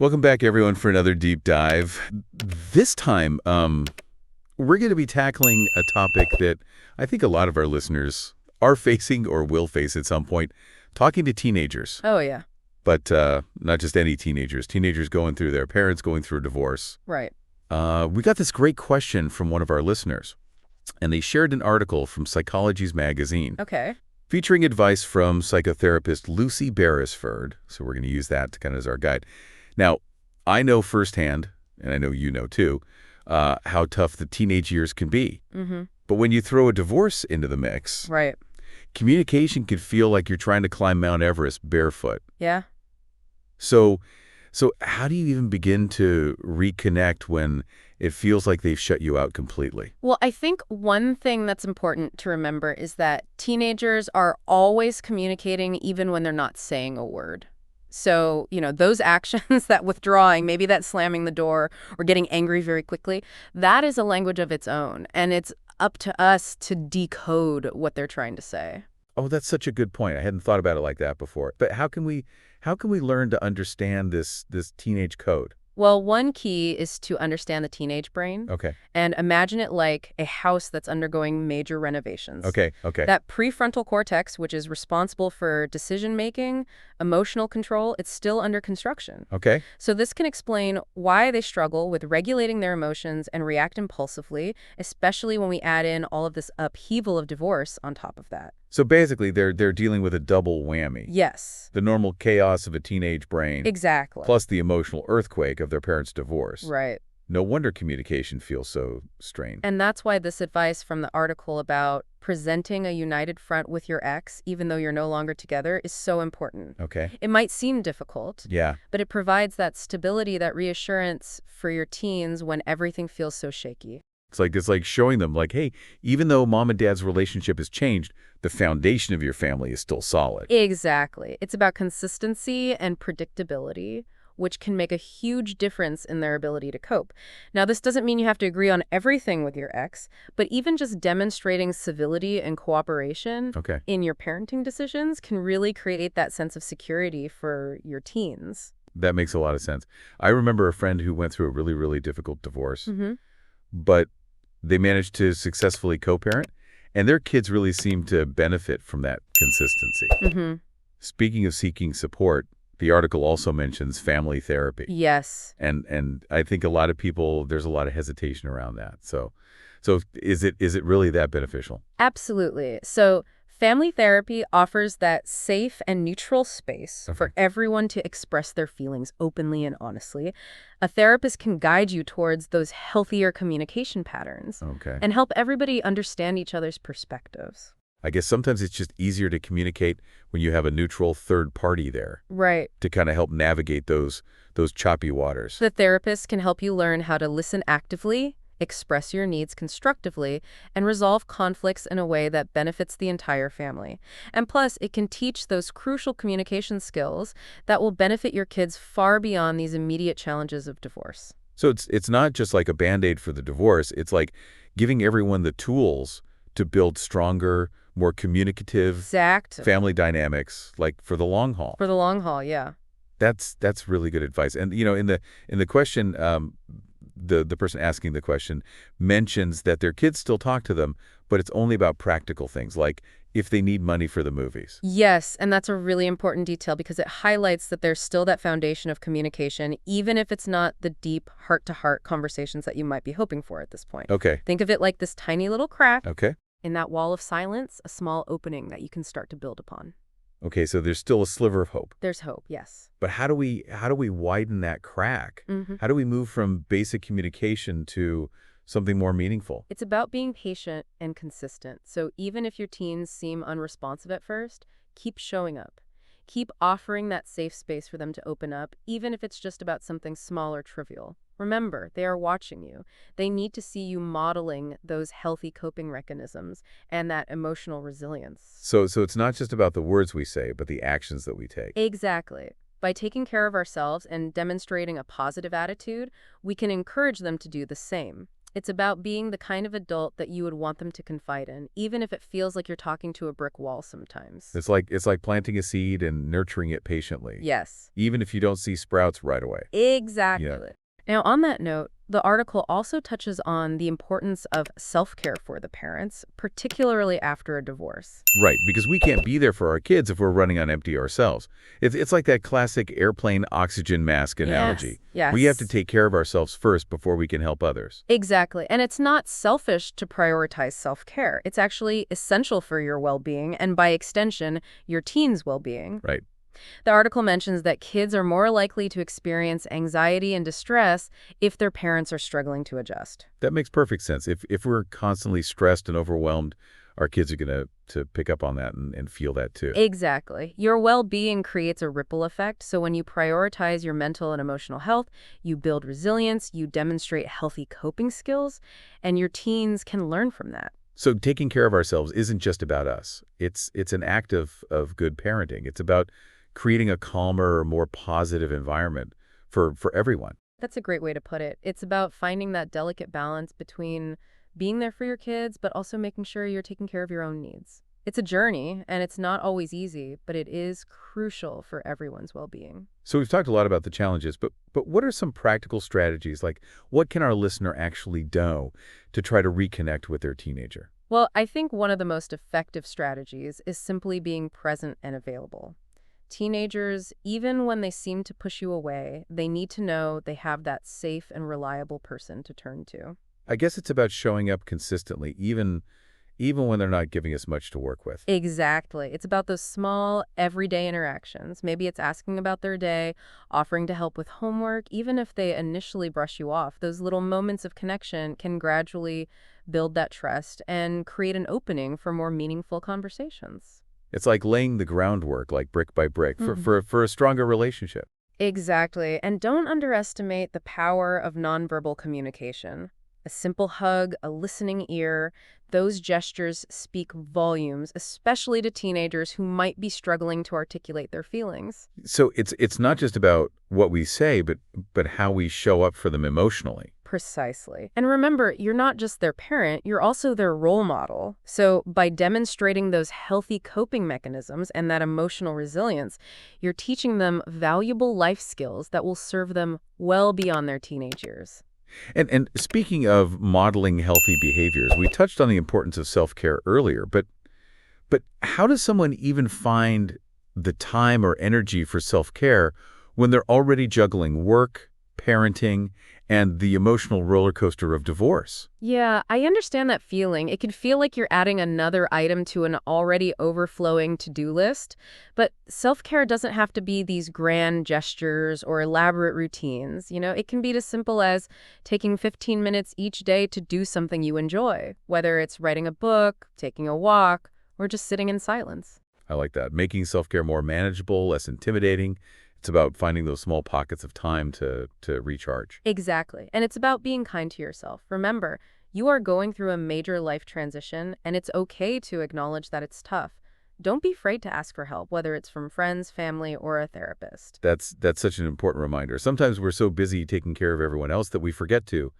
Welcome back, everyone, for another deep dive. This time, we're going to be tackling a topic that I think a lot of our listeners are facing or will face at some point, talking to teenagers. Oh, yeah. But not just any teenagers. Teenagers going through their parents going through a divorce. Right. We got this great question from one of our listeners, and they shared an article from Psychologies magazine. Okay. Featuring advice from psychotherapist Lucy Beresford. So we're going to use that kind of as our guide. Now, I know firsthand, and I know you know too, how tough the teenage years can be. Mm-hmm. But when you throw a divorce into the mix, Right. communication can feel like you're trying to climb Mount Everest barefoot. Yeah. So how do you even begin to reconnect when it feels like they've shut you out completely? Well, I think one thing that's important to remember is that teenagers are always communicating even when they're not saying a word. So, those actions, that withdrawing, maybe that slamming the door or getting angry very quickly, that is a language of its own. And it's up to us to decode what they're trying to say. Oh, that's such a good point. I hadn't thought about it like that before. But how can we learn to understand this teenage code? Well, one key is to understand the teenage brain. Okay. And imagine it like a house that's undergoing major renovations. Okay. That prefrontal cortex, which is responsible for decision-making, emotional control, it's still under construction. Okay. So this can explain why they struggle with regulating their emotions and react impulsively, especially when we add in all of this upheaval of divorce on top of that. So basically, they're dealing with a double whammy. Yes. The normal chaos of a teenage brain. Exactly. Plus the emotional earthquake of their parents' divorce. Right. No wonder communication feels so strained. And that's why this advice from the article about presenting a united front with your ex, even though you're no longer together, is so important. Okay. It might seem difficult, Yeah. but it provides that stability, that reassurance for your teens when everything feels so shaky. It's like showing them, like, hey, even though mom and dad's relationship has changed, the foundation of your family is still solid. Exactly. It's about consistency and predictability, which can make a huge difference in their ability to cope. Now, this doesn't mean you have to agree on everything with your ex, but even just demonstrating civility and cooperation Okay. in your parenting decisions can really create that sense of security for your teens. That makes a lot of sense. I remember a friend who went through a really, really difficult divorce, Mm-hmm. but they managed to successfully co-parent, and their kids really seemed to benefit from that consistency. Mm-hmm. Speaking of seeking support, the article also mentions family therapy. Yes. And I think a lot of people, there's a lot of hesitation around that. So is it really that beneficial? Absolutely. So family therapy offers that safe and neutral space for everyone to express their feelings openly and honestly. A therapist can guide you towards those healthier communication patterns Okay. and help everybody understand each other's perspectives. I guess sometimes it's just easier to communicate when you have a neutral third party there Right. to kind of help navigate those choppy waters. The therapist can help you learn how to listen actively, express your needs constructively, and resolve conflicts in a way that benefits the entire family. And plus, it can teach those crucial communication skills that will benefit your kids far beyond these immediate challenges of divorce. So it's not just like a Band-Aid for the divorce. It's like giving everyone the tools to build stronger, more communicative Exact. family dynamics, like for the long haul. For the long haul, yeah. That's really good advice. And in the question, the person asking the question mentions that their kids still talk to them, but it's only about practical things, like if they need money for the movies. Yes, and that's a really important detail because it highlights that there's still that foundation of communication, even if it's not the deep heart-to-heart conversations that you might be hoping for at this point. Okay. Think of it like this tiny little crack Okay. in that wall of silence, a small opening that you can start to build upon. Okay, so there's still a sliver of hope. There's hope, yes. But how do we widen that crack? Mm-hmm. How do we move from basic communication to something more meaningful? It's about being patient and consistent. So even if your teens seem unresponsive at first, keep showing up. Keep offering that safe space for them to open up, even if it's just about something small or trivial. Remember, they are watching you. They need to see you modeling those healthy coping mechanisms and that emotional resilience. So it's not just about the words we say, but the actions that we take. Exactly. By taking care of ourselves and demonstrating a positive attitude, we can encourage them to do the same. It's about being the kind of adult that you would want them to confide in, even if it feels like you're talking to a brick wall sometimes. It's like planting a seed and nurturing it patiently, Yes, even if you don't see sprouts right away. Yeah. exactly. Now, on that note, the article also touches on the importance of self-care for the parents, particularly after a divorce. Right, because we can't be there for our kids if we're running on empty ourselves. It's like that classic airplane oxygen mask Yes, analogy. We have to yes. take care of ourselves first before we can help others. Exactly. And it's not selfish to prioritize self-care. It's actually essential for your well-being and, by extension, your teens' well-being. Right. The article mentions that kids are more likely to experience anxiety and distress if their parents are struggling to adjust. That makes perfect sense. If we're constantly stressed and overwhelmed, our kids are going to pick up on that and feel that too. Exactly. Your well-being creates a ripple effect, so when you prioritize your mental and emotional health, you build resilience, you demonstrate healthy coping skills, and your teens can learn from that. So taking care of ourselves isn't just about us. It's an act of good parenting. It's about creating a calmer, more positive environment for everyone. That's a great way to put it. It's about finding that delicate balance between being there for your kids, but also making sure you're taking care of your own needs. It's a journey, and it's not always easy, but it is crucial for everyone's well-being. So we've talked a lot about the challenges, but what are some practical strategies? Like, what can our listener actually do to try to reconnect with their teenager? Well, I think one of the most effective strategies is simply being present and available. Teenagers, even when they seem to push you away, they need to know they have that safe and reliable person to turn to. I guess it's about showing up consistently, even when they're not giving us much to work with. Exactly. It's about those small, everyday interactions. Maybe it's asking about their day, offering to help with homework, even if they initially brush you off. Those little moments of connection can gradually build that trust and create an opening for more meaningful conversations. It's like laying the groundwork, like brick by brick, for a stronger relationship. Exactly. And don't underestimate the power of nonverbal communication. A simple hug, a listening ear, those gestures speak volumes, especially to teenagers who might be struggling to articulate their feelings. So it's not just about what we say, but how we show up for them emotionally. Precisely. And remember, you're not just their parent, you're also their role model. So by demonstrating those healthy coping mechanisms and that emotional resilience, you're teaching them valuable life skills that will serve them well beyond their teenage years. And speaking of modeling healthy behaviors, we touched on the importance of self-care earlier, but how does someone even find the time or energy for self-care when they're already juggling work, parenting, and the emotional roller coaster of divorce? Yeah, I understand that feeling. It can feel like you're adding another item to an already overflowing to-do list. But self-care doesn't have to be these grand gestures or elaborate routines. It can be as simple as taking 15 minutes each day to do something you enjoy, whether it's writing a book, taking a walk, or just sitting in silence. I like that. Making self-care more manageable, less intimidating. It's about finding those small pockets of time to recharge. Exactly. And it's about being kind to yourself. Remember, you are going through a major life transition, and it's okay to acknowledge that it's tough. Don't be afraid to ask for help, whether it's from friends, family, or a therapist. That's such an important reminder. Sometimes we're so busy taking care of everyone else that we forget to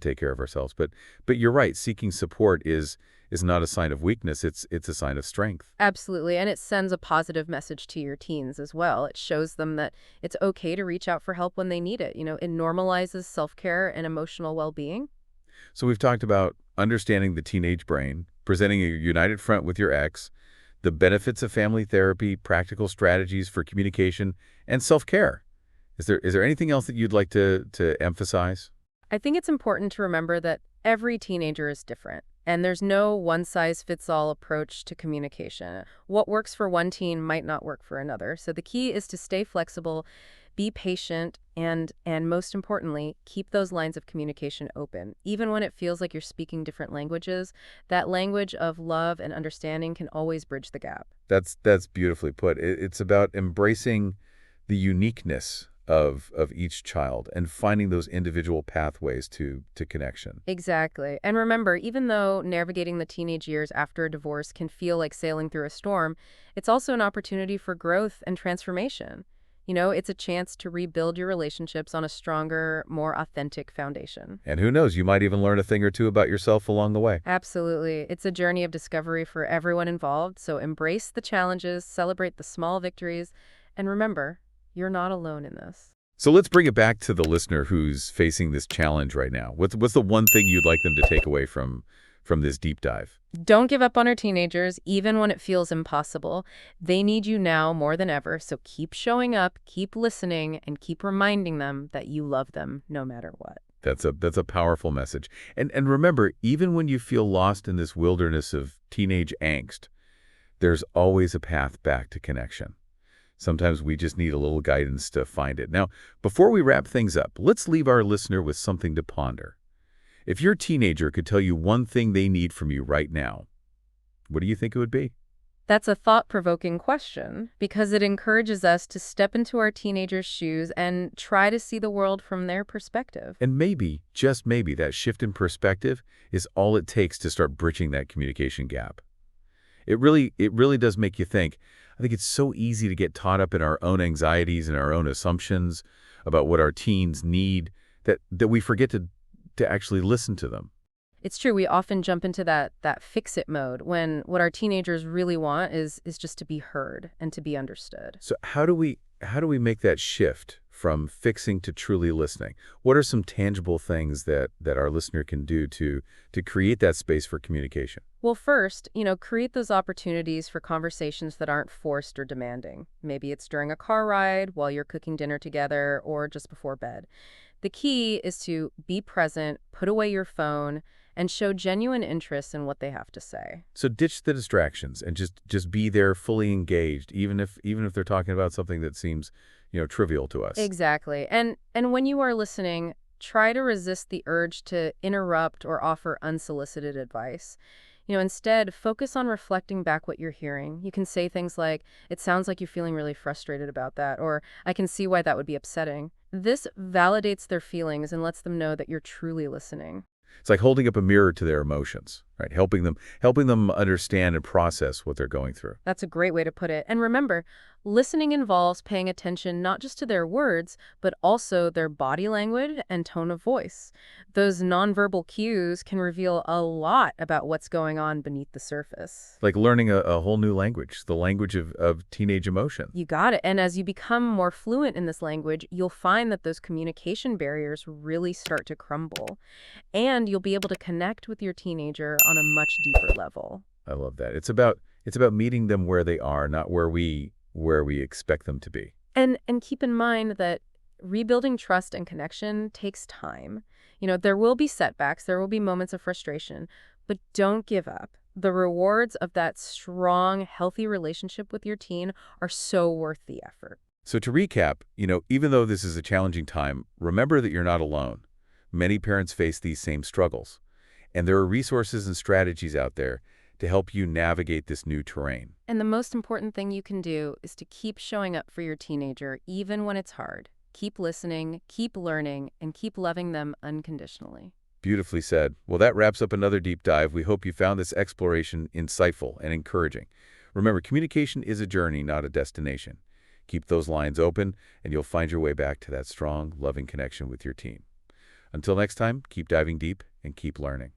take care of ourselves. But you're right, seeking support is not a sign of weakness, it's a sign of strength. Absolutely. And it sends a positive message to your teens as well. It shows them that it's okay to reach out for help when they need it. It normalizes self-care and emotional well-being. So we've talked about understanding the teenage brain, presenting a united front with your ex, the benefits of family therapy, practical strategies for communication, and self-care. Is there anything else that you'd like to emphasize? I think it's important to remember that every teenager is different, and there's no one-size-fits-all approach to communication. What works for one teen might not work for another. So the key is to stay flexible, be patient, and most importantly, keep those lines of communication open. Even when it feels like you're speaking different languages, that language of love and understanding can always bridge the gap. That's beautifully put. It's about embracing the uniqueness of each child and finding those individual pathways to connection. Exactly. And remember, even though navigating the teenage years after a divorce can feel like sailing through a storm, it's also an opportunity for growth and transformation. It's a chance to rebuild your relationships on a stronger, more authentic foundation. And who knows, you might even learn a thing or two about yourself along the way. Absolutely. It's a journey of discovery for everyone involved, so embrace the challenges, celebrate the small victories, and remember, you're not alone in this. So let's bring it back to the listener who's facing this challenge right now. What's the one thing you'd like them to take away from this deep dive? Don't give up on our teenagers, even when it feels impossible. They need you now more than ever, so keep showing up, keep listening, and keep reminding them that you love them no matter what. That's a powerful message. And remember, even when you feel lost in this wilderness of teenage angst, there's always a path back to connection. Sometimes we just need a little guidance to find it. Now, before we wrap things up, let's leave our listener with something to ponder. If your teenager could tell you one thing they need from you right now, what do you think it would be? That's a thought-provoking question because it encourages us to step into our teenagers' shoes and try to see the world from their perspective. And maybe, just maybe, that shift in perspective is all it takes to start bridging that communication gap. It really does make you think. I think it's so easy to get caught up in our own anxieties and our own assumptions about what our teens need that we forget to actually listen to them. It's true, we often jump into that fix-it mode when what our teenagers really want is just to be heard and to be understood. So how do we make that shift from fixing to truly listening? What are some tangible things that our listener can do to create that space for communication? Well, first, create those opportunities for conversations that aren't forced or demanding. Maybe it's during a car ride, while you're cooking dinner together, or just before bed. The key is to be present, put away your phone, and show genuine interest in what they have to say. So ditch the distractions and just be there, fully engaged, even if they're talking about something that seems, trivial to us. Exactly. And when you are listening, try to resist the urge to interrupt or offer unsolicited advice. Instead, focus on reflecting back what you're hearing. You can say things like, "It sounds like you're feeling really frustrated about that," or "I can see why that would be upsetting." This validates their feelings and lets them know that you're truly listening. It's like holding up a mirror to their emotions, right? Helping them understand and process what they're going through. That's a great way to put it. And remember, listening involves paying attention not just to their words, but also their body language and tone of voice. Those nonverbal cues can reveal a lot about what's going on beneath the surface. Like learning a whole new language, the language of teenage emotion. You got it. And as you become more fluent in this language, you'll find that those communication barriers really start to crumble. And you'll be able to connect with your teenager on a much deeper level. I love that. It's about meeting them where they are, not where we expect them to be. And keep in mind that rebuilding trust and connection takes time. There will be setbacks, there will be moments of frustration, but don't give up. The rewards of that strong, healthy relationship with your teen are so worth the effort. So to recap, even though this is a challenging time, remember that you're not alone. Many parents face these same struggles, and there are resources and strategies out there to help you navigate this new terrain. And the most important thing you can do is to keep showing up for your teenager, even when it's hard. Keep listening, keep learning, and keep loving them unconditionally. Beautifully said. Well, that wraps up another deep dive. We hope you found this exploration insightful and encouraging. Remember, communication is a journey, not a destination. Keep those lines open, and you'll find your way back to that strong, loving connection with your teen. Until next time, keep diving deep and keep learning.